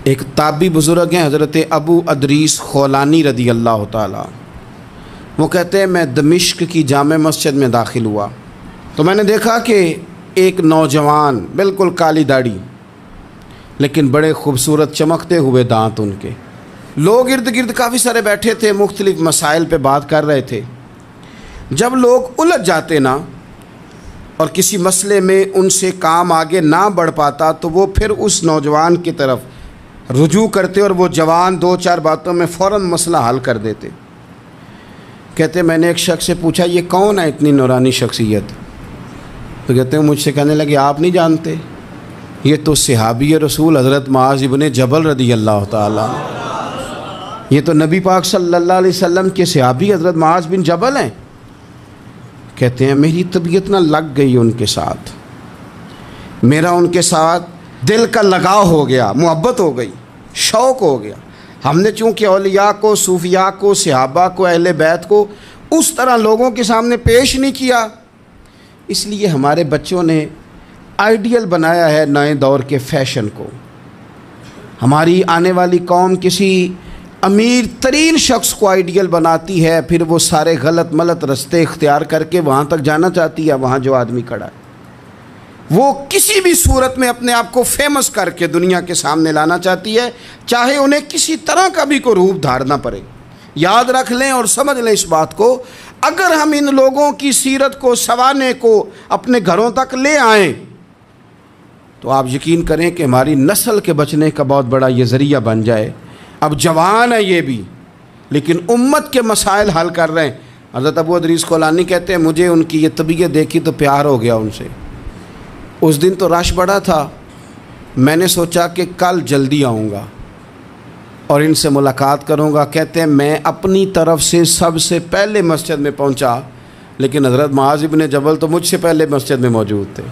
ایک تابعی بزرگ ہیں حضرت ابو ادریس خولانی رضی اللہ تعالیٰ، وہ کہتے ہیں میں دمشق کی جامع مسجد میں داخل ہوا تو میں نے دیکھا کہ ایک نوجوان بالکل کالی داڑھی لیکن بڑے خوبصورت چمکتے ہوئے دانت ان کے، لوگ ارد گرد کافی سارے بیٹھے تھے، مختلف مسائل پہ بات کر رہے تھے۔ جب لوگ الجھ جاتے نا اور کسی مسئلے میں ان سے کام آگے نہ بڑھ پاتا تو وہ پھر اس نوجوان کی طرف رجوع کرتے اور وہ جوان دو چار باتوں میں فوراً مسئلہ حل کر دیتے۔ کہتے میں نے ایک شخص سے پوچھا یہ کون ہے اتنی نورانی شخصیت؟ تو کہتے ہیں مجھ سے کہنے لگے آپ نہیں جانتے، یہ تو صحابی رسول حضرت معاذ ابن جبل رضی اللہ تعالیٰ، یہ تو نبی پاک صلی اللہ علیہ وسلم کے صحابی حضرت معاذ بن جبل ہیں۔ کہتے ہیں میری طبیعت نہ لگ گئی ان کے ساتھ، میرا ان کے ساتھ دل کا لگاؤ ہو گیا، محبت ہو گئی، شوق ہو گیا۔ ہم نے چونکہ اولیاء کو، صوفیاء کو، صحابہ کو، اہل بیت کو اس طرح لوگوں کے سامنے پیش نہیں کیا، اس لیے ہمارے بچوں نے آئیڈیل بنایا ہے نئے دور کے فیشن کو۔ ہماری آنے والی قوم کسی امیر ترین شخص کو آئیڈیل بناتی ہے، پھر وہ سارے غلط ملت رستے اختیار کر کے وہاں تک جانا چاہتی ہے، وہاں جو آدمی کھڑا ہے وہ کسی بھی صورت میں اپنے آپ کو فیمس کر کے دنیا کے سامنے لانا چاہتی ہے، چاہے انہیں کسی طرح کا بھی کوئی روپ دھارنا پڑے۔ یاد رکھ لیں اور سمجھ لیں اس بات کو، اگر ہم ان لوگوں کی سیرت کو، سوانے کو اپنے گھروں تک لے آئیں تو آپ یقین کریں کہ ہماری نسل کے بچنے کا بہت بڑا یہ ذریعہ بن جائے۔ اب جوان ہے یہ بھی لیکن امت کے مسائل حل کر رہے ہیں۔ حضرت ابو ادریس خولانی کہتے ہیں مجھے ان کی یہ طبیعت دیکھی تو پیار ہو گیا ان سے۔ اس دن تو رش بڑا تھا، میں نے سوچا کہ کل جلدی آؤں گا اور ان سے ملاقات کروں گا۔ کہتے ہیں میں اپنی طرف سے سب سے پہلے مسجد میں پہنچا لیکن حضرت معاذ ابن جبل تو مجھ سے پہلے مسجد میں موجود تھے۔